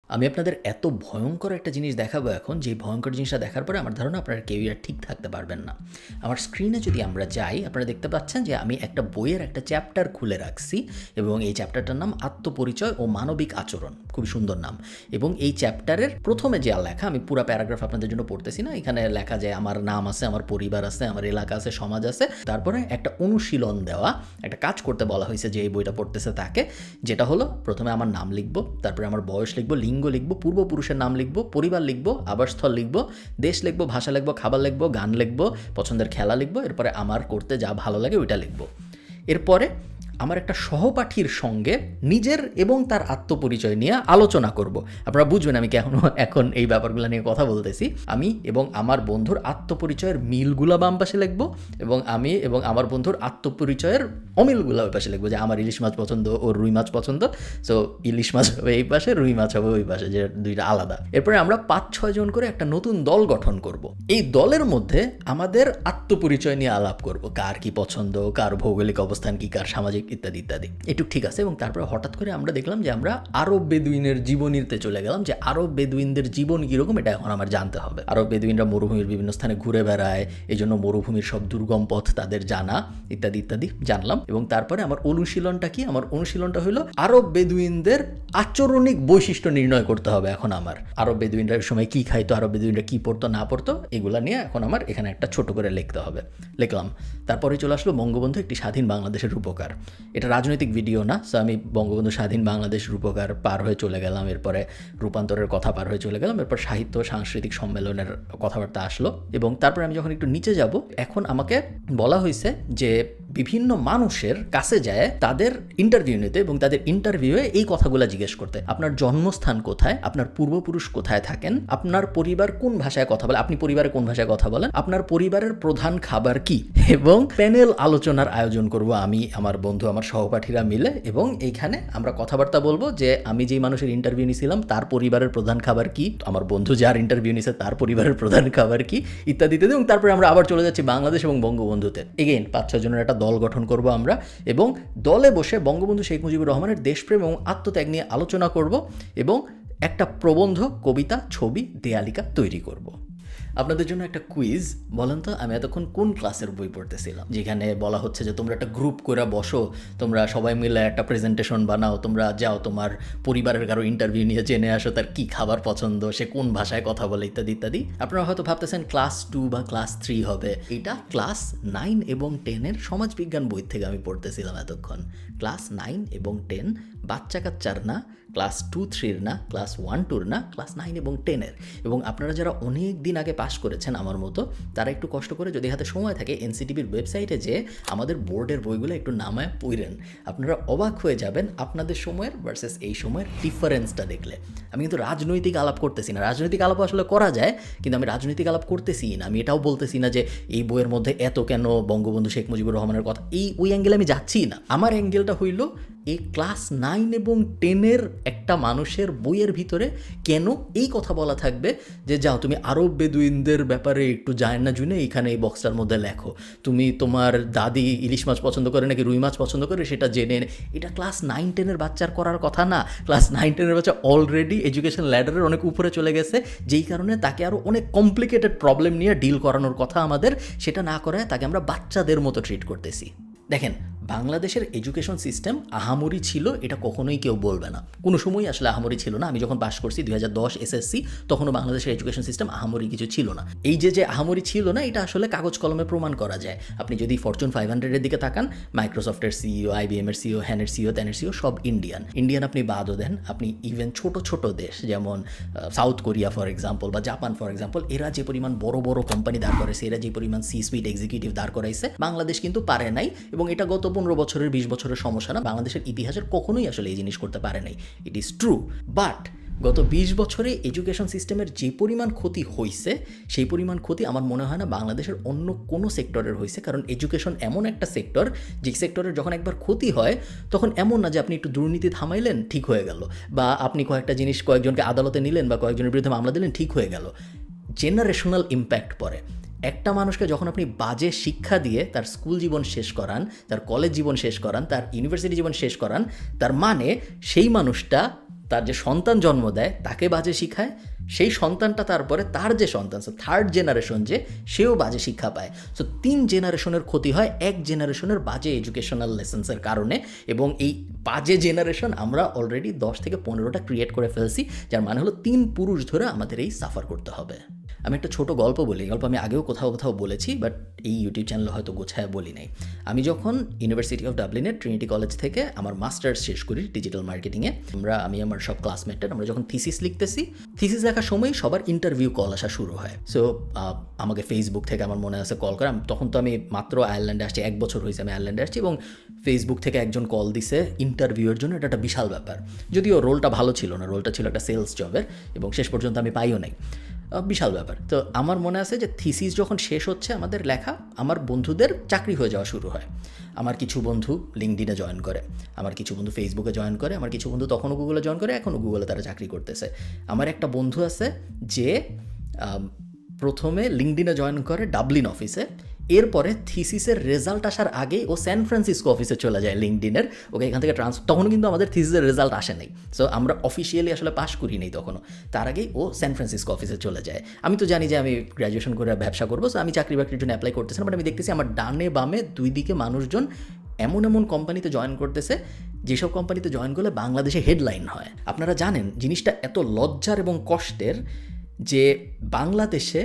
আমি আপনাদের এত ভয়ঙ্কর একটা জিনিস দেখাবো এখন, যে ভয়ঙ্কর জিনিসটা দেখার পরে আমার ধারণা আপনারা কেউই আর ঠিক থাকতে পারবেন না। আমার স্ক্রিনে যদি আমরা যাই, আপনারা দেখতে পাচ্ছেন যে আমি একটা বইয়ের একটা চ্যাপ্টার খুলে রাখছি এবং এই চ্যাপ্টারটার নাম আত্মপরিচয় ও মানবিক আচরণ। খুবই সুন্দর নাম। এবং এই চ্যাপ্টারের প্রথমে যে লেখা, আমি পুরো প্যারাগ্রাফ আপনাদের জন্য পড়তেছি না, এখানে লেখা যায় আমার নাম আছে, আমার পরিবার আছে, আমার এলাকা আছে, সমাজ আছে, তারপরে একটা অনুশীলন দেওয়া, একটা কাজ করতে বলা হয়েছে যে এই বইটা পড়তেছে তাকে, যেটা হলো প্রথমে আমার নাম লিখবো, তারপরে আমার বয়স লিখবো, লিঙ্গ লিখবো, পূর্বপুরুষের নাম লিখবো, পরিবার লিখবো, আবাসস্থল লিখবো, দেশ লিখবো, ভাষা লিখবো, খাবার লিখবো, গান লিখবো, পছন্দের খেলা লিখবো, এরপরে আমার করতে যা ভালো লাগে ওইটা লিখবো। এরপরে আমার একটা সহপাঠীর সঙ্গে নিজের এবং তার আত্মপরিচয় নিয়ে আলোচনা করব। আপনারা বুঝবেন আমি এখন এই ব্যাপারগুলো নিয়ে কথা বলতেছি। আমি এবং আমার বন্ধুর আত্মপরিচয়ের মিলগুলা বাম পাশে লিখবো এবং আমি এবং আমার বন্ধুর আত্মপরিচয়ের অমিলগুলা ওই পাশে লিখবো, যে আমার ইলিশ মাছ পছন্দ, ওর রুই মাছ পছন্দ, সো ইলিশ মাছ হবে এই পাশে, রুই মাছ হবে ওই পাশে, যে দুইটা আলাদা। এরপরে আমরা 5-6 জন করে একটা নতুন দল গঠন করব। এই দলের মধ্যে আমাদের আত্মপরিচয় নিয়ে আলাপ করব, কার কি পছন্দ, কার ভৌগোলিক অবস্থান কি, কার সামাজিক ইত্যাদি ইত্যাদি। এটুক ঠিক আছে। এবং তারপরে হঠাৎ করে আমরা দেখলাম যে আমরা আরব বেদুইনের জীবনীতে চলে গেলাম, যে আরব বেদুইনদের জীবন কীরকম এটা এখন আমার জানতে হবে। আরব বেদুইনরা মরুভূমির বিভিন্ন স্থানে ঘুরে বেড়ায়, এই জন্য মরুভূমির সব দুর্গম পথ তাদের জানা, ইত্যাদি ইত্যাদি জানলাম। এবং তারপরে আমার অনুশীলনটা কি? আমার অনুশীলনটা হলো আরব বেদুইনদের আচরণিক বৈশিষ্ট্য নির্ণয় করতে হবে। এখন আমার আরব বেদুইনরা সময় কি খাইতো, আরব বেদুইনরা কি পড়তো না পড়তো, এগুলা নিয়ে এখন আমার এখানে একটা ছোট করে লিখতে হবে। লিখলাম। তারপরে চলে আসলো বঙ্গবন্ধু একটি স্বাধীন বাংলাদেশের রূপকার। এটা রাজনৈতিক ভিডিও না, সো আমি বঙ্গবন্ধু স্বাধীন বাংলাদেশ রূপকার পার হয়ে চলে গেলাম, এরপরে রূপান্তরের কথা পার হয়ে চলে গেলাম, এরপর সাহিত্য সাংস্কৃতিক সম্মেলনের কথাবার্তা আসলো। এবং তারপরে আমি যখন একটু নিচে যাব, এখন আমাকে বলা হয়েছে যে বিভিন্ন মানুষের কাছে যায় তাদের ইন্টারভিউ নিতে এবং তাদের ইন্টারভিউয়ে এই কথাগুলো জিজ্ঞেস করতে। আপনার জন্মস্থান কোথায়, আপনার পূর্বপুরুষ কোথায় থাকেন, আপনার পরিবার কোন ভাষায় কথা বলে, আপনি পরিবারে কোন ভাষায় কথা বলেন, আপনার পরিবারের প্রধান খাবার কি। এবং প্যানেল আলোচনার আয়োজন করব আমি, আমার বন্ধু, আমার সহপাঠীরা মিলে। এবং এইখানে আমরা কথাবার্তা বলবো যে আমি যেই মানুষের ইন্টারভিউ নিয়েছিলাম তার পরিবারের প্রধান খাবার কি, আমার বন্ধু যার ইন্টারভিউ নিয়েছে তার পরিবারের প্রধান খাবার কি, ইত্যাদি ইত্যাদি। এবং তারপরে আমরা আবার চলে যাচ্ছি বাংলাদেশ এবং বঙ্গবন্ধুতে। এগেইন 5-6 জনের একটা দল গঠন করব আমরা, এবং দলে বসে বঙ্গবন্ধু শেখ মুজিবুর রহমানের দেশপ্রেম এবং আত্মত্যাগ নিয়ে আলোচনা করব এবং একটা প্রবন্ধ, কবিতা, ছবি, দেয়ালিকা তৈরি করব। আপনাদের জন্য একটা কুইজ। বলেন তো, আমি এতক্ষণ কোন ক্লাসের বই পড়তেছিলাম, যেখানে বলা হচ্ছে যে তোমরা একটা গ্রুপ করে বসো, তোমরা সবাই মিলে একটা প্রেজেন্টেশন বানাও, তোমরা যাও তোমার পরিবারের কারো ইন্টারভিউ নিয়ে জেনে আসো তার কী খাবার পছন্দ, সে কোন ভাষায় কথা বলে, ইত্যাদি ইত্যাদি। আপনারা হয়তো ভাবতেছেন ক্লাস 2 বা ক্লাস 3 হবে। এটা ক্লাস 9 এবং 10-এর সমাজবিজ্ঞান বই থেকে আমি পড়তেছিলাম এতক্ষণ। ক্লাস 9 এবং 10 বাচ্চা কাচ্চার না, ক্লাস 2-3-র না, ক্লাস 1-2-র না, ক্লাস 9 এবং 10-এর। এবং আপনারা যারা অনেক দিন আগে পাস করেছেন আমার মতো, তারা একটু কষ্ট করে যদি হাতে সময় থাকে এনসিটিভির ওয়েবসাইটে যে আমাদের বোর্ডের বইগুলো একটু নামায় পড়েন। আপনারা অবাক হয়ে যাবেন আপনাদের সময়ের ভার্সেস এই সময়ের ডিফারেন্সটা দেখলে। আমি কিন্তু রাজনৈতিক আলাপ করতেছি না, রাজনৈতিক আলাপ আসলে করা যায়, কিন্তু আমি রাজনৈতিক আলাপ করতেছি না। আমি এটাও বলতেছি না যে এই বইয়ের মধ্যে এত কেন বঙ্গবন্ধু শেখ মুজিবুর রহমানের কথা, ওই অ্যাঙ্গেলে আমি যাচ্ছি না। আমার অ্যাঙ্গেলটা হইল এই ক্লাস 9 এবং 10-এর একটা মানুষের বইয়ের ভিতরে কেন এই কথা বলা থাকবে যে যাও তুমি আরব বেদুইনদের ব্যাপারে একটু জানেন না জুনে এখানে এই বক্সটার মধ্যে লেখো, তুমি তোমার দাদি ইলিশ মাছ পছন্দ করে নাকি রুই মাছ পছন্দ করে সেটা জেনে। এটা ক্লাস 9-10-এর বাচ্চার করার কথা না। ক্লাস 9-10-এর বাচ্চা অলরেডি এডুকেশন ল্যাডারের অনেক উপরে চলে গেছে, যেই কারণে তাকে আরও অনেক কমপ্লিকেটেড প্রবলেম নিয়ে ডিল করানোর কথা আমাদের। সেটা না করে তাকে আমরা বাচ্চাদের মতো ট্রিট করতেছি। দেখেন, বাংলাদেশের এডুকেশন সিস্টেম আহামরি ছিল এটা কখনোই কেউ বলবে না, কোনো সময়ই আসলে আহামরি ছিল না। আমি যখন পাস করছি 2010 এসএসসি, তখনও বাংলাদেশের এডুকেশন সিস্টেম আহামরি কিছু ছিল না। এই যে আহামরি ছিল না, এটা আসলে কাগজ কলমে প্রমাণ করা যায়। আপনি যদি ফরচুন 500-এর দিকে তাকান, মাইক্রোসফটের সিইও, আইবিএমের সিইও, হ্যানের সিইও, ত্যানের সিইও সব ইন্ডিয়ান আপনি বাদও দেন, আপনি ইভেন ছোট ছোট দেশ যেমন সাউথ কোরিয়া ফর এক্সাম্পল বা জাপান ফর এক্সাম্পল, এরা যে পরিমাণ বড় বড় কোম্পানি দাঁড় করাইছে, এরা যে পরিমাণ সি-সুইট এক্সিকিউটিভ দাঁড় করাইছে, বাংলাদেশ কিন্তু পারে নাই। এবং এটা গত 15 বছরের 20 বছরের সমস্যা না, বাংলাদেশের ইতিহাসের কখনোই আসলে এই জিনিস করতে পারে নাই। It is true. বাট গত 20 বছরে এডুকেশন সিস্টেমের যে পরিমাণ ক্ষতি হয়েছে, সেই পরিমাণ ক্ষতি আমার মনে হয় না বাংলাদেশের অন্য কোনো সেক্টরের হয়েছে। কারণ এডুকেশন এমন একটা সেক্টর, যে সেক্টরের যখন একবার ক্ষতি হয় তখন এমন না যে আপনি একটু দুর্নীতি থামাইলেন ঠিক হয়ে গেল, বা আপনি কয়েকটা জিনিস কয়েকজনকে আদালতে নিলেন বা কয়েকজনের বিরুদ্ধে মামলা দিলেন ঠিক হয়ে গেল। জেনারেশনাল ইম্প্যাক্ট পড়ে। একটা মানুষকে যখন আপনি বাজে শিক্ষা দিয়ে তার স্কুল জীবন শেষ করান, তার কলেজ জীবন শেষ করান, তার ইউনিভার্সিটি জীবন শেষ করান, তার মানে সেই মানুষটা তার যে সন্তান জন্ম দেয় তাকে বাজে শিখায়, সেই সন্তানটা তারপরে তার যে সন্তান, সো থার্ড জেনারেশন যে, সেও বাজে শিক্ষা পায়। সো 3 জেনারেশনের ক্ষতি হয় এক জেনারেশনের বাজে এডুকেশনাল লেসেন্সের কারণে। এবং এই বাজে জেনারেশন আমরা অলরেডি 10 থেকে 15টা ক্রিয়েট করে ফেলছি, যার মানে হলো 3 পুরুষ ধরে আমাদের এই সাফার করতে হবে। আমি একটা ছোট গল্প বলি, গল্প আমি আগেও কোথাও বলেছি, বাট এই ইউটিউব চ্যানেলে হয়তো গোছায় বলি নাই। আমি যখন ইউনিভার্সিটি অফ ডাবলিনের ট্রিনিটি কলেজ থেকে আমার মাস্টার্স শেষ করি ডিজিটাল মার্কেটিংয়ে, আমি আমার সব ক্লাসমেটদের আমরা যখন থিসিস লিখতেছি, থিসিস লেখার সময় সবার ইন্টারভিউ কল আসা শুরু হয়। সো আমাকে ফেসবুক থেকে আমার মনে আছে কল করে, তখন তো আমি মাত্র আয়ারল্যান্ডে আসছি, 1 বছর হয়েছে আমি আয়ারল্যান্ডে আসছি, এবং ফেসবুক থেকে একজন কল দিছে ইন্টারভিউয়ের জন্য। এটা একটা বিশাল ব্যাপার, যদিও রোলটা ভালো ছিল না, রোলটা ছিল একটা সেলস জবের, এবং শেষ পর্যন্ত আমি পাইও নাই। বিশাল ব্যাপার। তো আমার মনে আছে যে থিসিস যখন শেষ হচ্ছে আমাদের লেখা, আমার বন্ধুদের চাকরি হয়ে যাওয়া শুরু হয়। আমার কিছু বন্ধু লিঙ্কডিনে জয়েন করে, আমার কিছু বন্ধু ফেসবুকে জয়েন করে, আমার কিছু বন্ধু তখনও গুগলে জয়েন করে, এখনও গুগলে তারা চাকরি করতেছে। আমার একটা বন্ধু আছে যে প্রথমে লিঙ্কডিনে জয়েন করে ডাবলিন অফিসে, এরপরে থিসিসের রেজাল্ট আসার আগেই ও স্যান ফ্রান্সিসকো অফিসে চলে যায় লিঙ্কডিনের। ওকে এখান থেকে তখনও কিন্তু আমাদের থিসিসের রেজাল্ট আসে নাই, সো আমরা অফিসিয়ালি আসলে পাস করি নাই তখনও। তার আগেই ও স্যান ফ্রান্সিসকো অফিসে চলে যায়। আমি তো জানি যে আমি গ্র্যাজুয়েশন করে ব্যবসা করবো, সো আমি চাকরি বাকরির জন্য অ্যাপ্লাই করতেছি না, বাট আমি দেখতেছি আমার ডানে বামে 2 দিকে মানুষজন এমন কোম্পানিতে জয়েন করতেছে যেসব কোম্পানিতে জয়েন করলে বাংলাদেশে হেডলাইন হয়। আপনারা জানেন জিনিসটা এত লজ্জার এবং কষ্টের যে বাংলাদেশে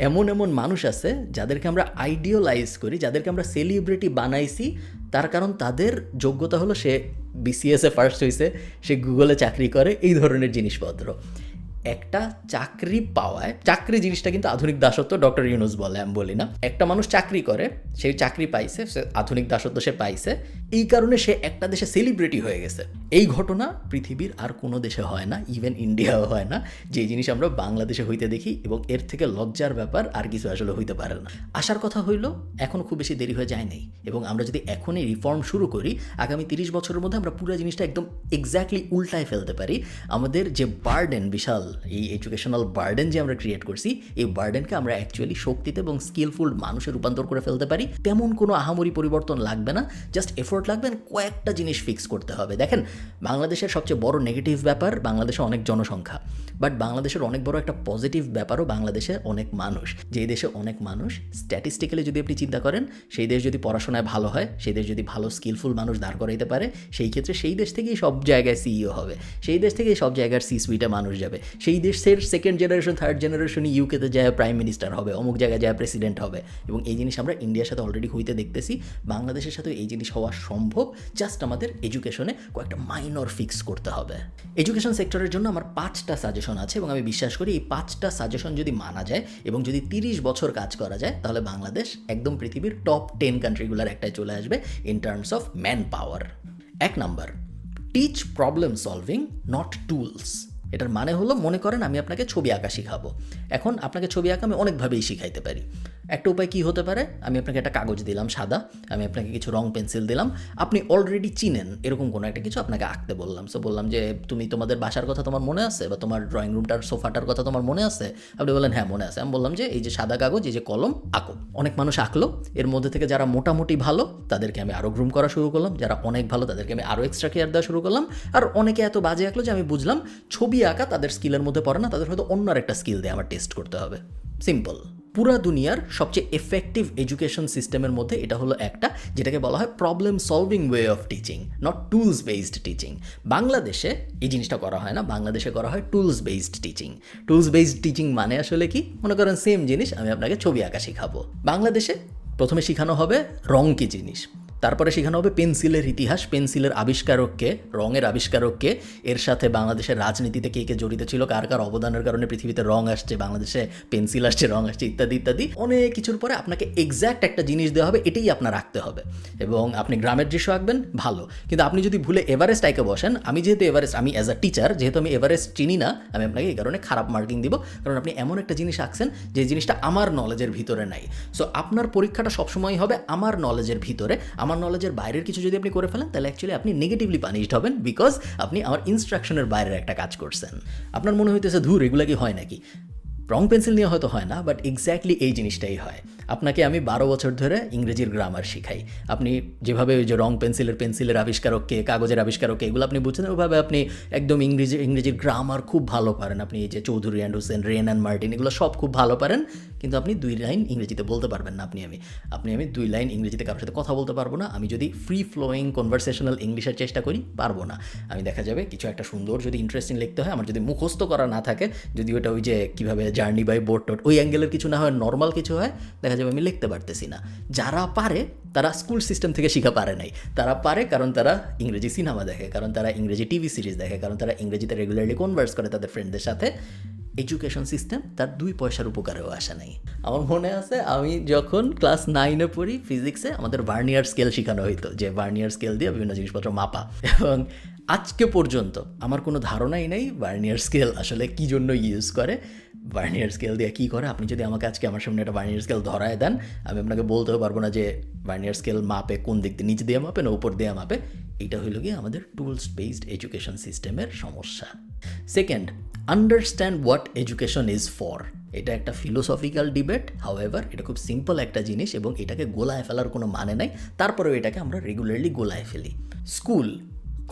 এমন মানুষ আছে যাদেরকে আমরা আইডিয়ালাইজ করি, যাদেরকে আমরা সেলিব্রিটি বানাইছি, তার কারণ তাদের যোগ্যতা হলো সে বিসিএসে ফার্স্ট হয়েছে, সে গুগলে চাকরি করে, এই ধরনের জিনিসপত্র। একটা চাকরি পাওয়ায়, চাকরি জিনিসটা কিন্তু আধুনিক দাসত্ব, ডক্টর ইউনুস বলে, আমি বলি না। একটা মানুষ চাকরি করে, সেই চাকরি পাইছে, সে আধুনিক দাসত্ব সে পাইছে, এই কারণে সে একটা দেশে সেলিব্রিটি হয়ে গেছে। এই ঘটনা পৃথিবীর আর কোনো দেশে হয় না, ইভেন ইন্ডিয়াও হয় না, যে জিনিস আমরা বাংলাদেশে হইতে দেখি, এবং এর থেকে লজ্জার ব্যাপার আর কিছু আসলে হইতে পারে না। আসার কথা হইল এখন খুব বেশি দেরি হয়ে যায় নাই, এবং আমরা যদি এখনই রিফর্ম শুরু করি, আগামী 30 বছরের মধ্যে আমরা পুরো জিনিসটা একদম এক্স্যাক্টলি উল্টায় ফেলতে পারি। আমাদের যে বার্ডেন, বিশাল এই এডুকেশনাল বার্ডেন যে আমরা ক্রিয়েট করছি, এই বার্ডেনকে আমরা অ্যাকচুয়ালি শক্তিতে এবং স্কিলফুল মানুষে রূপান্তর করে ফেলতে পারি। তেমন কোনো আহামরি পরিবর্তন লাগবে না, জাস্ট এফোর্ট লাগবে, কয়েকটা জিনিস ফিক্স করতে হবে। দেখেন, বাংলাদেশের সবচেয়ে বড় নেগেটিভ ব্যাপার বাংলাদেশে অনেক জনসংখ্যা, বাট বাংলাদেশের অনেক বড় একটা পজিটিভ ব্যাপারও বাংলাদেশে অনেক মানুষ। যেই দেশে অনেক মানুষ, স্ট্যাটিস্টিক্যালি যদি আপনি চিন্তা করেন, সেই দেশ যদি পড়াশোনায় ভালো হয়, সেই দেশ যদি ভালো স্কিলফুল মানুষ দাঁড় করাইতে পারে, সেই ক্ষেত্রে সেই দেশ থেকেই সব জায়গায় সিইও হবে, সেই দেশ থেকেই সব জায়গার সি সুইটে মানুষ যাবে, সেই দেশের সেকেন্ড জেনারেশন থার্ড জেনারেশন ইউকেতে যায় প্রাইম মিনিস্টার হবে, অমুক জায়গায় যায় প্রেসিডেন্ট হবে। এবং এই জিনিস আমরা ইন্ডিয়ার সাথে অলরেডি হইতে দেখতেছি, বাংলাদেশের সাথে এই জিনিস হওয়া সম্ভব, জাস্ট আমাদের এডুকেশনে কয়েকটা মাইনর ফিক্স করতে হবে। এডুকেশন সেক্টরের জন্য আমার 5টা সাজেশন আছে, এবং আমি বিশ্বাস করি এই 5টা সাজেশন যদি মানা যায় এবং যদি 30 বছর কাজ করা যায়, তাহলে বাংলাদেশ একদম পৃথিবীর টপ 10 কান্ট্রিগুলোর একটাই চলে আসবে in terms of man power. 1 number, teach problem solving, not tools. এটার মানে হলো, মনে করেন আমি আপনাকে ছবি আঁকা শিখাবো। এখন আপনাকে ছবি আঁকা আমি অনেকভাবেই শিখাইতে পারি। একটা উপায় কী হতে পারে, আমি আপনাকে একটা কাগজ দিলাম সাদা, আমি আপনাকে কিছু রং পেন্সিল দিলাম, আপনি অলরেডি চিনেন এরকম কোনো একটা কিছু আপনাকে আঁকতে বললাম। সো বললাম যে তুমি তোমাদের বাসার কথা তোমার মনে আছে, বা তোমার ড্রয়িং রুমটার সোফাটার কথা তোমার মনে আছে? আপনি বললেন হ্যাঁ মনে আছে। আমি বললাম যে এই যে সাদা কাগজ, এই যে কলম, আঁকো। অনেক মানুষ আঁকলো, এর মধ্যে থেকে যারা মোটামুটি ভালো তাদেরকে আমি আরও গ্রুম করা শুরু করলাম, যারা অনেক ভালো তাদেরকে আমি আরও এক্সট্রা কেয়ার দেওয়া শুরু করলাম, আর অনেকে এত বাজে আঁকলো যে আমি বুঝলাম ছবি আঁকা তাদের স্কিলের মধ্যে পড়ে না, তাদের হয়তো অন্য একটা স্কিল দিয়ে আমার টেস্ট করতে হবে। সিম্পল। পুরা দুনিয়ার সবচেয়ে এফেক্টিভ এডুকেশন সিস্টেমের মধ্যে এটা হলো একটা, যেটাকে বলা হয় problem solving way of teaching, not tools based teaching. বাংলাদেশে এই জিনিসটা করা হয় না, বাংলাদেশে করা হয় tools based teaching. Tools based teaching মানে আসলে কি, মনে করেন সেম জিনিস আমি আপনাকে ছবি আঁকা শেখাবো। বাংলাদেশে প্রথমে শেখানো হবে রং কী জিনিস, তারপরে শেখানো হবে পেন্সিলের ইতিহাস, পেন্সিলের আবিষ্কারককে, রঙের আবিষ্কারককে, এর সাথে বাংলাদেশের রাজনীতিতে কে কে জড়িত ছিল, কার কার অবদানের কারণে পৃথিবীতে রং আসছে, বাংলাদেশে পেন্সিল আসছে, রং আসছে, ইত্যাদি ইত্যাদি। অনেক কিছুর পরে আপনাকে এক্স্যাক্ট একটা জিনিস দেওয়া হবে, এটাই আপনার রাখতে হবে। এবং আপনি গ্রামের দৃশ্য আঁকবেন, ভালো, কিন্তু আপনি যদি ভুলে এভারেস্ট আঁকে বসেন, আমি যেহেতু এভারেস্ট, আমি অ্যাজ আ টিচার যেহেতু আমি এভারেস্ট চিনি না, আমি আপনাকে এই কারণে খারাপ মার্কিং দিব, কারণ আপনি এমন একটা জিনিস আঁকছেন যে জিনিসটা আমার নলেজের ভিতরে নাই। সো আপনার পরীক্ষাটা সবসময় হবে আমার নলেজের ভিতরে, আমার নলেজের বাইরের কিছু যদি আপনি করে ফেলেন, তাহলে অ্যাকচুয়ালি আপনি নেগেটিভলি পানিশড হবেন, বিকজ আপনি আমার ইনস্ট্রাকশনের বাইরের একটা কাজ করছেন। আপনার মনে হইতেছে ধুর এগুলো কি হয় নাকি, রং পেন্সিল নিয়ে হয়তো হয় না, বাট এক্স্যাক্টলি এই জিনিসটাই হয়। আপনাকে আমি 12 বছর ধরে ইংরেজির গ্রামার শিখাই, আপনি যেভাবে ওই যে রং পেন্সিলের আবিষ্কারককে, কাগজের আবিষ্কারককে এগুলো আপনি বুঝছেন, ওইভাবে আপনি একদম ইংরেজির গ্রামার খুব ভালো পারেন। আপনি এই যে Chowdhury and Hossain, Wren and Martin এগুলো সব খুব ভালো পারেন, কিন্তু আপনি 2 লাইন ইংরেজিতে বলতে পারবেন না। আমি 2 লাইন ইংরেজিতে কারোর সাথে কথা বলতে পারবো না। আমি যদি ফ্রি ফ্লোয়িং কনভারসেশনাল ইংলিশের চেষ্টা করি, পারবো না। আমি দেখা যাবে কিছু একটা সুন্দর যদি ইন্টারেস্টিং লিখতে হয়, আমার যদি মুখস্থ করা না থাকে, যদি ওটা ওই যে কীভাবে জার্নি বাই বোট টোট ওই অ্যাঙ্গেলের কিছু না হয়, নর্মাল কিছু হয়, দেখা যাবে আমি লিখতে পারতেছি না। যারা পারে তারা স্কুল সিস্টেম থেকে শিখা পারে নাই, তারা পারে কারণ তারা ইংরেজি সিনেমা দেখে, কারণ তারা ইংরেজি টিভি সিরিজ দেখে, কারণ তারা ইংরেজিতে রেগুলারলি কনভার্স করে তাদের ফ্রেন্ডদের সাথে। এডুকেশন সিস্টেম তার 2 পয়সার উপকারেও আসে নাই। আমার মনে আছে আমি যখন ক্লাস 9-এ পড়ি, ফিজিক্সে আমাদের ভার্নিয়ার স্কেল শেখানো হইতো, যে ভার্নিয়ার স্কেল দিয়ে বিভিন্ন জিনিসপত্র মাপা, এবং আজকে পর্যন্ত আমার কোনো ধারণাই নেই ভার্নিয়ার স্কেল আসলে কী জন্য ইউজ করে, ভার্নিয়ার স্কেল দিয়ে কী করে। আপনি যদি আমাকে আজকে আমার সামনে একটা ভার্নিয়ার স্কেল ধরায় দেন, আমি আপনাকে বলতেও পারবো না যে ভার্নিয়ার স্কেল মাপে কোন দিক দিয়ে, নিচে দিয়ে মাপে না উপর দিয়ে মাপে। এটা হইল গিয়ে আমাদের টুলস বেসড এডুকেশন সিস্টেমের সমস্যা। Second, understand what education is for. এটা একটা ফিলোসফিক্যাল ডিবেট, হাউএভার এটা খুব সিম্পল একটা জিনিস এবং এটাকে গোলায় ফেলার কোনো মানে নাই, তারপরেও এটাকে আমরা রেগুলারলি গোলায় ফেলি। স্কুল,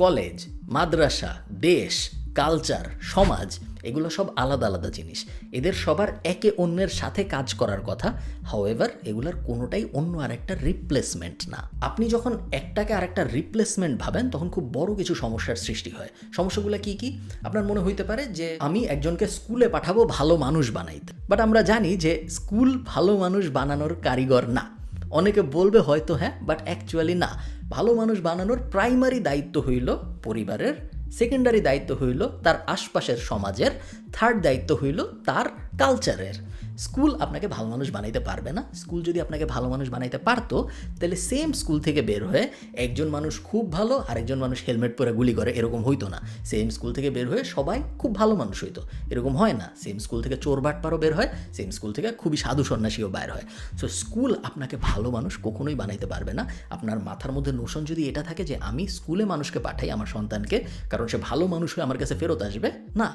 কলেজ, মাদ্রাসা, দেশ, কালচার, সমাজ, এগুলো সব আলাদা আলাদা জিনিস, এদের সবার একে অন্যের সাথে কাজ করার কথা। হাউএভার এগুলোর কোনোটাই অন্য আরেকটা রিপ্লেসমেন্ট না। আপনি যখন একটাকে আরেকটা রিপ্লেসমেন্ট ভাবেন, তখন খুব বড় কিছু সমস্যার সৃষ্টি হয়। সমস্যাগুলো কি কি? আপনার মনে হইতে পারে যে আমি একজনকে স্কুলে পাঠাবো ভালো মানুষ বানাইতে, বাট আমরা জানি যে স্কুল ভালো মানুষ বানানোর কারিগর না। অনেকে বলবে হয়তো হ্যাঁ, বাট অ্যাকচুয়ালি না। ভালো মানুষ বানানোর প্রাইমারি দায়িত্ব হইল পরিবারের, সেকেন্ডারি দায়িত্ব হইল তার আশপাশের সমাজের, থার্ড দায়িত্ব হইল তার কালচারের। স্কুল আপনাকে ভালো মানুষ বানাইতে পারবে না। স্কুল যদি আপনাকে ভালো মানুষ বানাইতে পারতো, তাহলে সেম স্কুল থেকে বের হয়ে একজন মানুষ খুব ভালো, আরেকজন মানুষ হেলমেট পরে গুলি করে, এরকম হইতো না। সেম স্কুল থেকে বের হয়ে সবাই খুব ভালো মানুষ হইতো, এরকম হয় না। সেম স্কুল থেকে চোর বাটপারও বের হয়, সেম স্কুল থেকে খুবই সাধু সন্ন্যাসীও বের হয়। সো স্কুল আপনাকে ভালো মানুষ কখনোই বানাইতে পারবে না। আপনার মাথার মধ্যে নোশন যদি এটা থাকে যে আমি স্কুলে মানুষকে পাঠাই আমার সন্তানকে কারণ সে ভালো মানুষ হয়ে আমার কাছে ফেরত আসবে, না।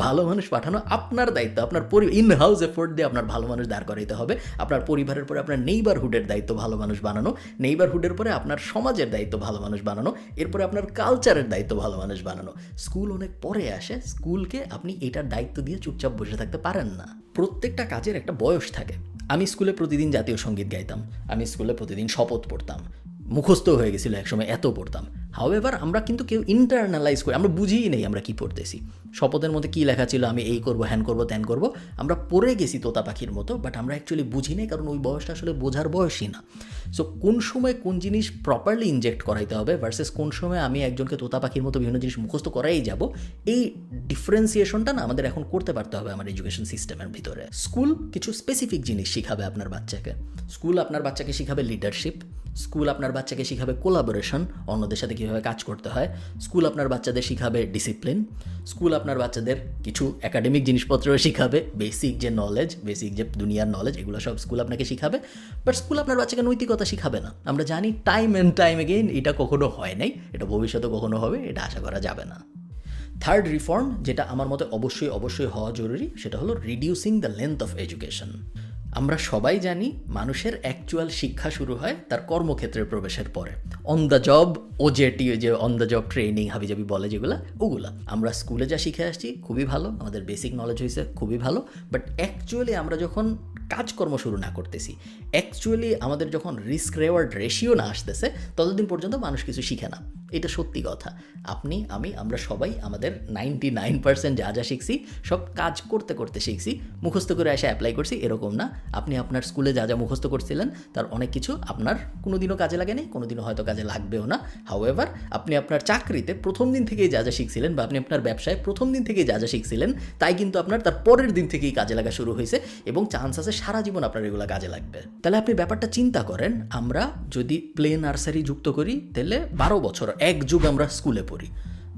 ভালো মানুষ পাঠানো আপনার দায়িত্ব, আপনার ইন হাউস এফোর্ট দিয়ে আপনার ভালো মানুষ দাঁড় করাইতে হবে। আপনার পরিবারের পরে আপনার নেইবারহুডের দায়িত্ব ভালো মানুষ বানানো, নেইবারহুডের পরে আপনার সমাজের দায়িত্ব ভালো মানুষ বানানো, এরপরে আপনার কালচারের দায়িত্ব ভালো মানুষ বানানো। স্কুল অনেক পরে আসে। স্কুলকে আপনি এটার দায়িত্ব দিয়ে চুপচাপ বসে থাকতে পারেন না। প্রত্যেকটা কাজের একটা বয়স থাকে। আমি স্কুলে প্রতিদিন জাতীয় সঙ্গীত গাইতাম, আমি স্কুলে প্রতিদিন শপথ পড়তাম, মুখস্থ হয়ে গেছিল একসময়, এত পড়তাম। হাউএভার আমরা কিন্তু কেউ ইন্টারনালাইজ করি, আমরা বুঝিই নেই আমরা কী পড়তেছি। শপথের মধ্যে কী লেখা ছিল, আমি এই করবো, হ্যান করবো, ত্যান করবো, আমরা পড়ে গেছি তোতা পাখির মতো, বাট আমরা অ্যাকচুয়ালি বুঝি নেই, কারণ ওই বয়সটা আসলে বোঝার বয়সই না। সো কোন সময় কোন জিনিস প্রপারলি ইনজেক্ট করাইতে হবে ভার্সেস কোন সময় আমি একজনকে তোতা পাখির মতো বিভিন্ন জিনিস মুখস্থ করাই যাব, এই ডিফারেন্সিয়েশনটা না আমাদের এখন করতে পারতে হবে আমার এডুকেশন সিস্টেমের ভিতরে। স্কুল কিছু স্পেসিফিক জিনিস শিখাবে আপনার বাচ্চাকে। স্কুল আপনার বাচ্চাকে শিখাবে লিডারশিপ, স্কুল আপনার বাচ্চাকে শিখাবে কোলাবোরেশন, অন্যদের সাথে কীভাবে কাজ করতে হয়। স্কুল আপনার বাচ্চাদের শিখাবে ডিসিপ্লিন। স্কুল আপনার বাচ্চাদের কিছু একাডেমিক জিনিসপত্রও শিখাবে, বেসিক যে নলেজ, বেসিক যে দুনিয়ার নলেজ, এগুলো সব স্কুল আপনাকে শিখাবে। বাট স্কুল আপনার বাচ্চাকে নৈতিকতা শিখাবে না। আমরা জানি টাইম অ্যান্ড টাইম এগেইন এটা কখনো হয় নাই, এটা ভবিষ্যতে কখনো হবে, এটা আশা করা যাবে না। থার্ড রিফর্ম, যেটা আমার মতে অবশ্যই হওয়া জরুরি, সেটা হলো reducing the length of education. আমরা সবাই জানি মানুষের অ্যাকচুয়াল শিক্ষা শুরু হয় তার কর্মক্ষেত্রে প্রবেশের পরে, অন দ্য জব, ওজেটি, যে অন দ্য জব ট্রেনিং হাবিজাবি বলে যেগুলো, ওগুলা। আমরা স্কুলে যা শিখে আসছি খুবই ভালো, আমাদের বেসিক নলেজ হয়েছে খুবই ভালো, বাট অ্যাকচুয়ালি আমরা যখন কাজকর্ম শুরু না করতেছি, অ্যাকচুয়ালি আমাদের যখন রিস্ক রেওয়ার্ড রেশিও না আসতেছে, ততদিন পর্যন্ত মানুষ কিছু শিখে না। এটা সত্যি কথা। আপনি, আমি, আমরা সবাই আমাদের 99% যা যা শিখছি সব কাজ করতে করতে শিখছি, মুখস্থ করে এসে অ্যাপ্লাই করছি এরকম না। আপনি আপনার স্কুলে যা যা মুখস্থ করছিলেন তার অনেক কিছু আপনার কোনো দিনও কাজে লাগেনি, কোনো দিনও হয়তো কাজে লাগবেও না। হাউএভার আপনি আপনার চাকরিতে প্রথম দিন থেকেই যা যা শিখছিলেন, বা আপনি আপনার ব্যবসায় প্রথম দিন থেকেই যা যা শিখছিলেন, তাই কিন্তু আপনার তার পরের দিন থেকেই কাজে লাগা শুরু হয়েছে, এবং চান্স আছে সারা জীবন আপনার এগুলো কাজে লাগবে। তাহলে আপনি ব্যাপারটা চিন্তা করেন, আমরা যদি প্লে নার্সারি যুক্ত করি, তাহলে 12 বছর এক যুগ আমরা স্কুলে পড়ি,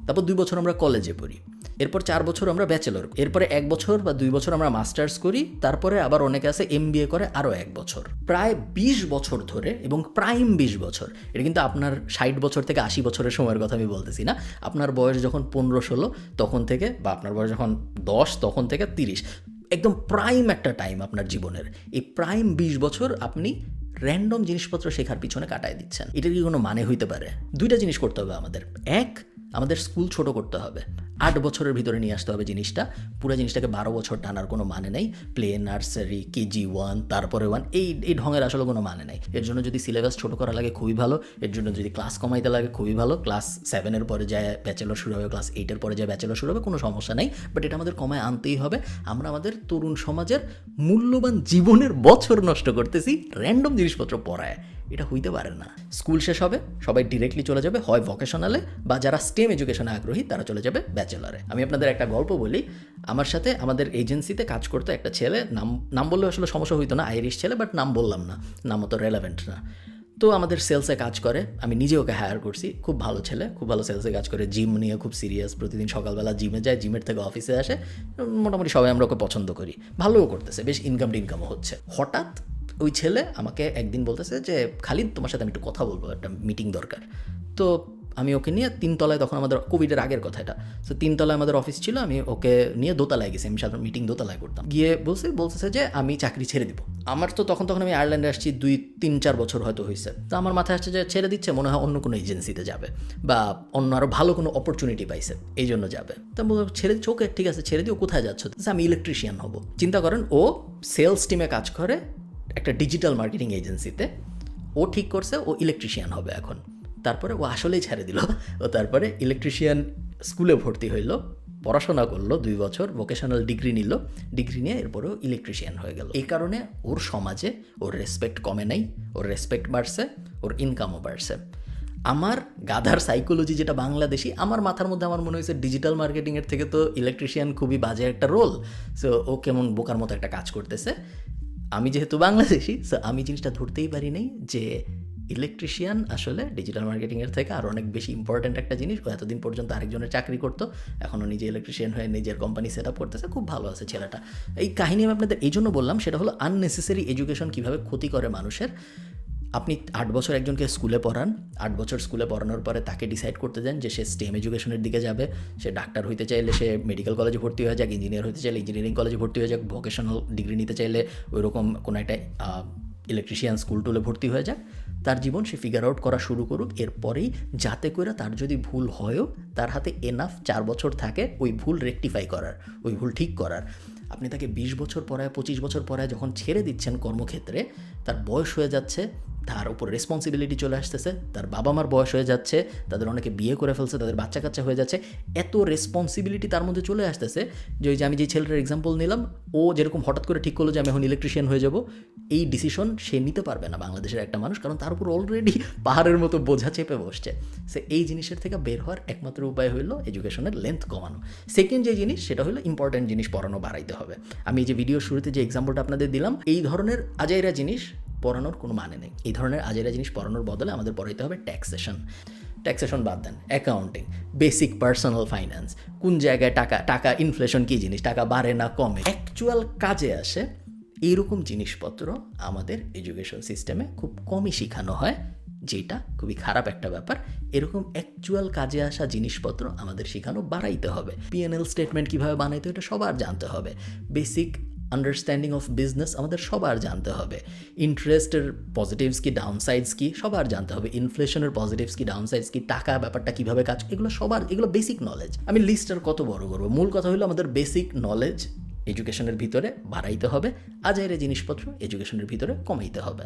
তারপর 2 বছর আমরা কলেজে পড়ি, এরপর 4 বছর আমরা ব্যাচেলর, এরপরে 1 বছর বা 2 বছর আমরা মাস্টার্স করি, তারপরে আবার অনেকে আছে MBA করে আরও 1 বছর, প্রায় 20 বছর ধরে, এবং প্রাইম 20 বছর। এটা কিন্তু আপনার 60 বছর থেকে 80 বছরের সময়ের কথা আমি বলতেছি না, আপনার বয়স যখন 15-16 তখন থেকে, বা আপনার বয়স যখন 10 তখন থেকে 30, একদম প্রাইম একটা টাইম আপনার জীবনের, এই প্রাইম 20 বছর আপনি র্যান্ডম জিনিসপত্র শেখার পিছনে কাটায় দিচ্ছেন। এটার কি কোনো মানে হইতে পারে? দুইটা জিনিস করতে হবে আমাদের। এক, আমাদের স্কুল ছোট করতে হবে, 8 বছরের ভিতরে নিয়ে আসতে হবে জিনিসটা। পুরো জিনিসটাকে 12 বছর টানার কোনো মানে নেই। প্লে, নার্সারি, কেজি 1, তারপরে 1, এই ঢঙের আসলে কোনো মানে নেই। এর জন্য যদি সিলেবাস ছোট করা লাগে খুবই ভালো, এর জন্য যদি ক্লাস কমাইতে লাগে খুবই ভালো। ক্লাস 7-এর পরে যায় ব্যাচেলর শুরু হবে, ক্লাস 8-এর পরে যায় ব্যাচেলর শুরু হবে, কোনো সমস্যা নেই। বাট এটা আমাদের কমায় আনতেই হবে। আমরা আমাদের তরুণ সমাজের মূল্যবান জীবনের বছর নষ্ট করতেছি র্যান্ডম জিনিসপত্র পড়ায়। এটা হইতে পারে না। স্কুল শেষ হবে, সবাই ডিরেক্টলি চলে যাবে হয় ভোকেশনালে, বা যারা স্টেম এডুকেশনে আগ্রহী তারা চলে যাবে ব্যাচেলারে। আমি আপনাদের একটা গল্প বলি। আমার সাথে আমাদের এজেন্সিতে কাজ করতো একটা ছেলে, নাম বললে আসলে সমস্যা হইতো না, আইরিশ ছেলে, বাট নাম বললাম না, নাম অত রেলেভেন্ট না। তো আমাদের সেলসে কাজ করে, আমি নিজে ওকে হায়ার করছি। খুব ভালো ছেলে, খুব ভালো সেলসে কাজ করে, জিম নিয়ে খুব সিরিয়াস, প্রতিদিন সকালবেলা জিমে যায়, জিমের থেকে অফিসে আসে। মোটামুটি সবাই আমরা ওকে পছন্দ করি, ভালোও করতেছে, বেশ ইনকামও হচ্ছে। হঠাৎ ওই ছেলে আমাকে একদিন বলতেছে যে খালিদ, তোমার সাথে আমি একটু কথা বলবো, একটা মিটিং দরকার। তো আমি ওকে নিয়ে 3 তলায়, তখন আমাদের কোভিডের আগের কথা এটা, তো 3 তলায় আমাদের অফিস ছিল, আমি ওকে নিয়ে দোতলায় গেছি। আমি সাধারণ মিটিং দোতলায় করতাম। গিয়ে বলতেছে যে আমি চাকরি ছেড়ে দিব। আমার তো তখন আমি আয়ারল্যান্ডে আসছি 2-3-4 বছর হয়তো হয়েছে। তো আমার মাথায় আসছে যে ছেড়ে দিচ্ছে, মনে হয় অন্য কোনো এজেন্সিতে যাবে বা অন্য আরও ভালো কোনো অপরচুনিটি পাইছে, এই জন্য যাবে। তো ছেড়ে দিচ্ছ, ওকে ঠিক আছে ছেড়ে দিও, কোথায় যাচ্ছ? আমি ইলেকট্রিশিয়ান হব। চিন্তা করেন, ও সেলস টিমে কাজ করে একটা ডিজিটাল মার্কেটিং এজেন্সিতে। ও ঠিক করছে ও ইলেকট্রিশিয়ান হবে এখন। তারপরে ও আসলেই ছেড়ে দিল। ও তারপরে ইলেকট্রিশিয়ান স্কুলে ভর্তি হইল, পড়াশোনা করলো 2 বছর, ভোকেশনাল ডিগ্রি নিল, ডিগ্রি নিয়ে এরপরেও ইলেকট্রিশিয়ান হয়ে গেল। এই কারণে ওর সমাজে ওর রেসপেক্ট কমে নাই, ওর রেসপেক্ট বাড়ছে, ওর ইনকামও বাড়ছে। আমার গাধার সাইকোলজি যেটা বাংলাদেশি, আমার মাথার মধ্যে আমার মনে হয়েছে ডিজিটাল মার্কেটিংয়ের থেকে তো ইলেকট্রিশিয়ান খুবই বাজে একটা রোল, সো ও কেমন বোকার মতো একটা কাজ করতেছে। আমি যেহেতু বাংলাদেশি, সো আমি জিনিসটা ধরতেই পারি নাই যে ইলেকট্রিশিয়ান আসলে ডিজিটাল মার্কেটিংয়ের থেকে আরও অনেক বেশি ইম্পর্ট্যান্ট একটা জিনিস। ও এতদিন পর্যন্ত আরেকজনের চাকরি করতো, এখনও নিজে ইলেকট্রিশিয়ান হয়ে নিজের কোম্পানি সেট আপ করতেছে, খুব ভালো আছে ছেলেটা। এই কাহিনী আমি আপনাদের এই জন্য বললাম, সেটা হলো আননেসেসারি এডুকেশন কীভাবে ক্ষতি করে মানুষের। আপনি 8 বছর একজনকে স্কুলে পড়ান, 8 বছর স্কুলে পড়ানোর পরে তাকে ডিসাইড করতে দেন যে সে স্টেম এডুকেশনের দিকে যাবে। সে ডাক্তার হইতে চাইলে সে মেডিকেল কলেজে ভর্তি হয়ে যাক, ইঞ্জিনিয়ার হতে চাইলে ইঞ্জিনিয়ারিং কলেজে ভর্তি হয়ে যাক, ভোকেশনাল ডিগ্রি নিতে চাইলে ওইরকম কোনো একটা ইলেকট্রিশিয়ান স্কুল টুলে ভর্তি হয়ে যাক। তার জীবন সে ফিগার আউট করা শুরু করুক, এরপরেই যাতে করে তার যদি ভুল হয়ও তার হাতে এনাফ 4 বছর থাকে ওই ভুল রেকটিফাই করার, ওই ভুল ঠিক করার। আপনি তাকে 20 বছর পড়ায়, 25 বছর পড়ায় যখন ছেড়ে দিচ্ছেন কর্মক্ষেত্রে, তার বয়স হয়ে যাচ্ছে, তার উপর রেসপন্সিবিলিটি চলে আসতেছে, তার বাবা মার বয়স হয়ে যাচ্ছে, তাদের অনেকে বিয়ে করে ফেলছে, তাদের বাচ্চা কাচ্চা হয়ে যাচ্ছে, এত রেসপন্সিবিলিটি তার মধ্যে চলে আসতেছে যে ওই যে আমি যে ছেলেটার এক্সাম্পল নিলাম, ও যেরকম হঠাৎ করে ঠিক করলো যে আমি এখন ইলেকট্রিশিয়ান হয়ে যাব, এই ডিসিশন সে নিতে পারবে না বাংলাদেশের একটা মানুষ, কারণ তার উপর অলরেডি পাহাড়ের মতো বোঝা চেপে বসছে। সে এই জিনিসের থেকে বের হওয়ার একমাত্র উপায় হলো এডুকেশনের লেন্থ কমানো। সেকেন্ড যে জিনিস, সেটা হলো ইম্পর্ট্যান্ট জিনিস পড়ানো বাড়াইতে হবে। আমি এই যে ভিডিও শুরুতে যে এক্সাম্পলটা আপনাদের দিলাম, এই ধরনের আজাইরা জিনিস পড়ানোর কোনো মানে নেই। এই ধরনের আজাইরা জিনিস পড়ানোর বদলে আমাদের পড়াইতে হবে ট্যাক্সেশন বাদ দেন, অ্যাকাউন্টিং, বেসিক পার্সোনাল ফাইন্যান্স, কোন জায়গায় টাকা ইনফ্লেশন কী জিনিস, টাকা বাড়ে না কমে, অ্যাকচুয়াল কাজে আসে, এইরকম জিনিসপত্র আমাদের এডুকেশন সিস্টেমে খুব কমই শেখানো হয়, যেটা খুবই খারাপ একটা ব্যাপার। এরকম অ্যাকচুয়াল কাজে আসা জিনিসপত্র আমাদের শেখানো বাড়াইতে হবে। P&L স্টেটমেন্ট কীভাবে বানাইতে হয় এটা সবার জানতে হবে। বেসিক আন্ডারস্ট্যান্ডিং অফ বিজনেস আমাদের সবার জানতে হবে। ইন্টারেস্টের পজিটিভস কি, ডাউনসাইডস কি সবার জানতে হবে। ইনফ্লেশনের পজিটিভস কি, ডাউনসাইডস কি, টাকা ব্যাপারটা কীভাবে কাজ, এগুলো বেসিক নলেজ। আমি লিস্টার কত বড় করবো, মূল কথা হলো আমাদের বেসিক নলেজ এডুকেশনের ভিতরে বাড়াইতে হবে, আজাইরে জিনিসপত্র এডুকেশনের ভিতরে কমাইতে হবে।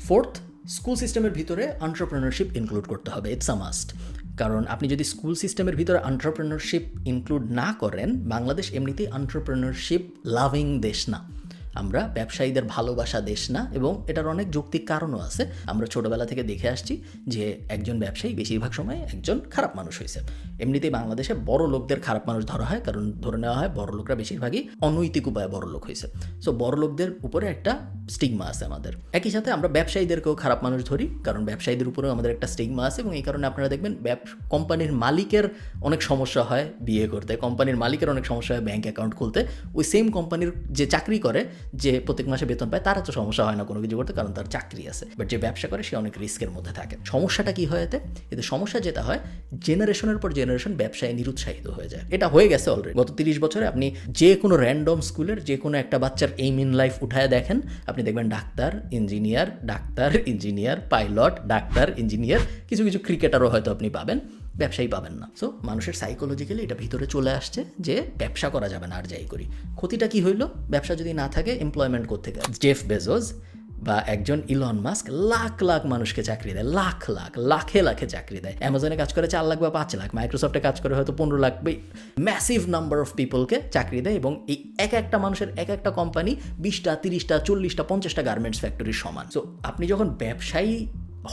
ফোর্থ, স্কুল সিস্টেমের ভিতরে এন্টারপ্রেনারশিপ ইনক্লুড করতে হবে, ইটস আ মাস্ট। কারণ আপনি যদি স্কুল সিস্টেমের ভিতরে এন্টারপ্রেনারশিপ ইনক্লুড না করেন, বাংলাদেশ এমনিতেই এন্টারপ্রেনারশিপ লাভিং দেশ না, আমরা ব্যবসায়ীদের ভালোবাসা দেশ না, এবং এটার অনেক যৌক্তিক কারণও আছে। আমরা ছোটোবেলা থেকে দেখে আসছি যে একজন ব্যবসায়ী বেশিরভাগ সময় একজন খারাপ মানুষ হয়েছে। এমনিতেই বাংলাদেশে বড় লোকদের খারাপ মানুষ ধরা হয়, কারণ ধরে নেওয়া হয় বড় লোকরা বেশিরভাগই অনৈতিক উপায়ে বড় লোক হয়েছে। সো বড় লোকদের উপরে একটা স্টিগমা আছে আমাদের। একই সাথে আমরা ব্যবসায়ীদেরকেও খারাপ মানুষ ধরি, কারণ ব্যবসায়ীদের উপরেও আমাদের একটা স্টিগমা আছে, এবং এই কারণে আপনারা দেখবেন কোম্পানির মালিকের অনেক সমস্যা হয় বিয়ে করতে, কোম্পানির মালিকের অনেক সমস্যা হয় ব্যাঙ্ক অ্যাকাউন্ট খুলতে। ওই সেম কোম্পানির যে চাকরি করে, যে প্রত্যেক মাসে বেতন পায় তারা তো সমস্যা হয় না কোনো কিছু করতে, কারণ তার চাকরি আছে। বাট যে ব্যবসা করে সে অনেক রিস্কের মধ্যে থাকে। সমস্যাটা কি হয় এতে সমস্যা যেটা হয়, জেনারেশনের পর জেনারেশন ব্যবসায় নিরুৎসাহিত হয়ে যায়। এটা হয়ে গেছে অলরেডি। গত 30 বছরে আপনি যে কোনো র্যান্ডম স্কুলের যে কোনো একটা বাচ্চার এইম ইন লাইফ উঠায় দেখেন, আপনি দেখবেন doctor engineer pilot, doctor engineer, কিছু কিছু ক্রিকেটারও হয়তো আপনি পাবেন, ব্যবসায়ী পাবেন না। সো মানুষের সাইকোলজিক্যালি এটা ভিতরে চলে আসছে যে ব্যবসা করা যাবে না আর যাই করি। ক্ষতিটা কি হইলো? ব্যবসা যদি না থাকে এমপ্লয়মেন্ট কোত্থেকে? জেফ বেজোস বা একজন ইলন মাস্ক লাখ লাখ মানুষকে চাকরি দেয়, লাখে লাখে চাকরি দেয়। অ্যামাজনে কাজ করে 4 লাখ বা 5 লাখ, মাইক্রোসফটে কাজ করে হয়তো 15 লাখ, ম্যাসিভ নাম্বার অফ পিপলকে চাকরি দেয়। এবং এই একটা মানুষের একটা কোম্পানি 20টা 30টা 40টা 50টা গার্মেন্টস ফ্যাক্টরির সমান। সো আপনি যখন ব্যবসায়ী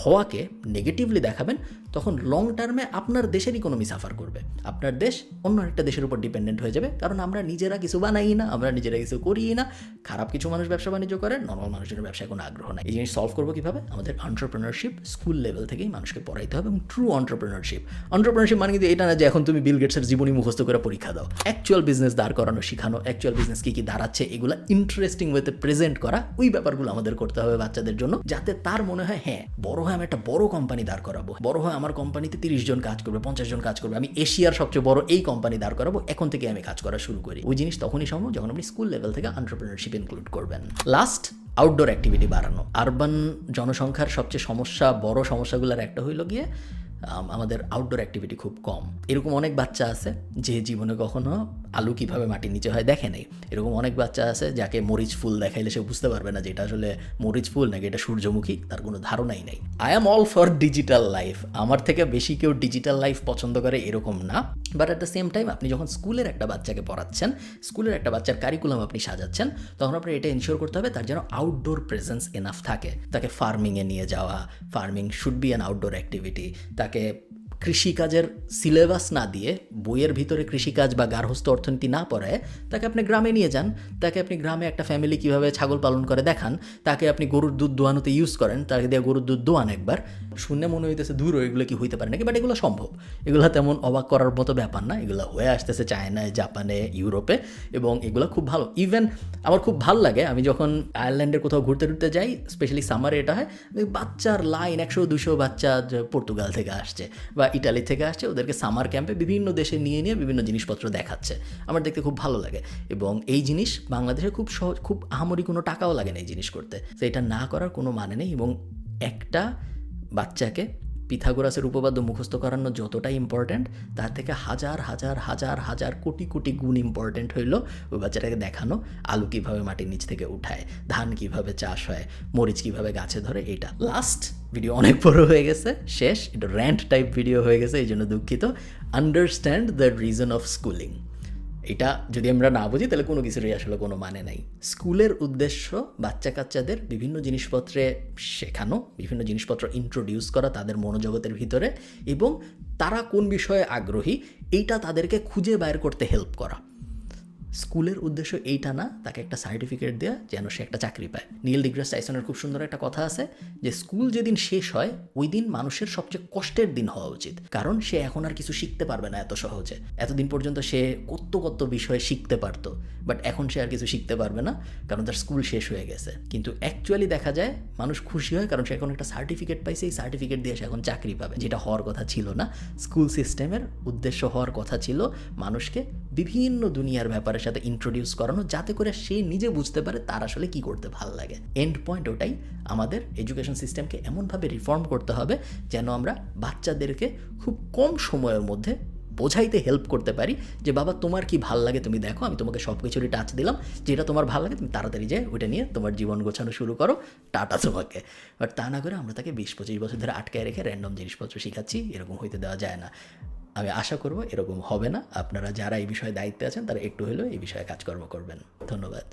হওয়াকে নেগেটিভলি দেখাবেন, তখন লং টার্মে আপনার দেশের ইকোনমি সাফার করবে। আপনার দেশ অন্য একটা দেশের উপর ডিপেন্ডেন্ট হয়ে যাবে, কারণ আমরা নিজেরা কিছু বানাই না, আমরা নিজেরা কিছু করি না। খারাপ কিছু মানুষ ব্যবসা বাণিজ্য করে, নর্মাল মানুষের ব্যবসায় কোনো আগ্রহ নাই। এই জিনিস সলভ করবো কীভাবে? আমাদের এন্টারপ্রেনারশিপ স্কুল লেভেল থেকেই মানুষকে পড়াইতে হবে। এবং ট্রু এন্টারপ্রেনারশিপ মানে কিন্তু এটা না যে এখন তুমি বিল গেটসের জীবনী মুখস্থ করে পরীক্ষা দাও। অ্যাকচুয়াল বিজনেস দাঁড় করানো শেখানো, অ্যাকচুয়াল বিজনেস কী কী দাঁড়াচ্ছে এগুলো ইন্টারেস্টিং ওয়েতে প্রেজেন্ট করা, ওই ব্যাপারগুলো আমাদের করতে হবে বাচ্চাদের জন্য, যাতে তার মনে হয় হ্যাঁ বড় হয় আমি একটা বড় কোম্পানি দাঁড় করাবো, বড় হয় আমার কোম্পানিতে 30 জন কাজ করবে, 50 জন কাজ করবে, আমি এশিয়ার সবচেয়ে বড় এই কোম্পানি দাঁড় করাবো, এখন থেকে আমি কাজ করা শুরু করি। ওই জিনিস তখনই সম্ভব যখন আপনি স্কুল লেভেল থেকে এন্টারপ্রেনারশিপ ইনক্লুড করবেন। লাস্ট, আউটডোর অ্যাক্টিভিটি বাড়ানো। আরবান জনসংখ্যার সবচেয়ে বড় সমস্যাগুলোর একটা হইল গিয়ে আমাদের আউটডোর অ্যাক্টিভিটি খুব কম। এরকম অনেক বাচ্চা আছে যে জীবনে কখনো আলু কীভাবে মাটির নিচে হয় দেখে নেই। এরকম অনেক বাচ্চা আছে যাকে মরিচ ফুল দেখাইলে সে বুঝতে পারবে না যে এটা আসলে মরিচ ফুল নাকি এটা সূর্যমুখী, তার কোনো ধারণাই নেই। I am all for digital life. আমার থেকে বেশি কেউ ডিজিটাল লাইফ পছন্দ করে এরকম না, but at the same time আপনি যখন স্কুলের একটা বাচ্চাকে পড়াচ্ছেন, স্কুলের একটা বাচ্চার কারিকুলাম আপনি সাজাচ্ছেন, তখন আপনার এটা এনশিওর করতে হবে তার যেন আউটডোর প্রেজেন্স এনাফ থাকে। তাকে ফার্মিংয়ে নিয়ে যাওয়া, farming should be an outdoor activity. তাকে কৃষিকাজের সিলেবাস না দিয়ে, বইয়ের ভিতরে কৃষিকাজ বা গার্হস্থ্য অর্থনীতি না পড়ায় তাকে আপনি গ্রামে নিয়ে যান, তাকে আপনি গ্রামে একটা ফ্যামিলি কীভাবে ছাগল পালন করে দেখান, তাকে আপনি গরুর দুধ দোয়ানোতে ইউজ করেন, তাকে দিয়ে গরুর দুধ দোয়ান একবার। শুনে মনে হইতেছে দূর এগুলো কি হইতে পারে নাকি, বাট এগুলো সম্ভব। এগুলো তেমন অবাক করার মতো ব্যাপার না, এগুলো হয়ে আসতেছে চায়নায়, জাপানে, ইউরোপে, এবং এগুলো খুব ভালো। ইভেন আমার খুব ভালো লাগে, আমি যখন আয়ারল্যান্ডের কোথাও ঘুরতে যাই, স্পেশালি সামারে এটা হয়, বাচ্চার লাইন 100-200 বাচ্চা পর্তুগাল থেকে আসছে বা ইটালি থেকে আসছে, ওদেরকে সামার ক্যাম্পে বিভিন্ন দেশে নিয়ে বিভিন্ন জিনিসপত্র দেখাচ্ছে। আমার দেখতে খুব ভালো লাগে। এবং এই জিনিস বাংলাদেশে খুব সহজ, খুব আহামরি কোনো টাকাও লাগে না এই জিনিস করতে। তো এটা না করার কোনো মানে নেই। এবং একটা বাচ্চাকে পিথাগোরাসের উপপাদ্য মুখস্থ করানো যতটা ইম্পর্ট্যান্ট, তার থেকে হাজার হাজার হাজার হাজার কোটি কোটি গুণ ইম্পর্ট্যান্ট হইল ওই বাচ্চাটাকে দেখানো আলু কীভাবে মাটির নিচ থেকে উঠায়, ধান কীভাবে চাষ হয়, মরিচ কীভাবে গাছে ধরে। এইটা লাস্ট ভিডিও অনেক বড় হয়ে গেছে, শেষ। এটা র্যান্ট টাইপ ভিডিও হয়ে গেছে, এই জন্য দুঃখিত। Understand the reason of schooling. এটা যদি আমরা না বুঝি তাহলে কোনো কিছুরই আসলে কোনো মানে নাই। স্কুলের উদ্দেশ্য বাচ্চা কাচ্চাদের বিভিন্ন জিনিসপত্রে শেখানো, বিভিন্ন জিনিসপত্র ইন্ট্রোডিউস করা তাদের মনোজগতের ভিতরে, এবং তারা কোন বিষয়ে আগ্রহী এইটা তাদেরকে খুঁজে বাইর করতে হেল্প করা। স্কুলের উদ্দেশ্য এইটা না তাকে একটা সার্টিফিকেট দেওয়া যেন সে একটা চাকরি পায়। নীল ডিগ্রাস টাইসনের খুব সুন্দর একটা কথা আছে যে স্কুল যেদিন শেষ হয় ওই দিন মানুষের সবচেয়ে কষ্টের দিন হওয়া উচিত, কারণ সে এখন আর কিছু শিখতে পারবে না এত সহজে। এতদিন পর্যন্ত সে কত বিষয় শিখতে পারতো, বাট এখন সে আর কিছু শিখতে পারবে না কারণ তার স্কুল শেষ হয়ে গেছে। কিন্তু অ্যাকচুয়ালি দেখা যায় মানুষ খুশি হয় কারণ সে এখন একটা সার্টিফিকেট পাইছে, এই সার্টিফিকেট দিয়ে সে এখন চাকরি পাবে, যেটা হওয়ার কথা ছিল না। স্কুল সিস্টেমের উদ্দেশ্য হওয়ার কথা ছিল মানুষকে বিভিন্ন দুনিয়ার ব্যাপারে সাথে ইন্ট্রোডিউস করানো, যাতে করে সে নিজে বুঝতে পারে তার আসলে কি করতে ভালো লাগে। এন্ড পয়েন্ট ওটাই। আমাদের এডুকেশন সিস্টেমকে এমনভাবে রিফর্ম করতে হবে যেন আমরা বাচ্চাদেরকে খুব কম সময়ের মধ্যে বোঝাইতে হেল্প করতে পারি যে বাবা তোমার কি ভাল লাগে তুমি দেখো, আমি তোমাকে সব কিছুরই টাচ দিলাম, যেটা তোমার ভালো লাগে তুমি তাড়াতাড়ি যায় ওইটা নিয়ে তোমার জীবন গোছানো শুরু করো, টাটা তোমাকে। বাট তা না করে আমরা তাকে 20-25 বছর ধরে আটকায় রেখে র্যান্ডম জিনিসপত্র শেখাচ্ছি, এরকম হইতে দেওয়া যায় না। আমি আশা করব এরকম হবে না। আপনারা যারা এই বিষয়ে দায়িত্বে আছেন তারা একটু হলেও এই বিষয়ে কাজকর্ম করবেন। ধন্যবাদ।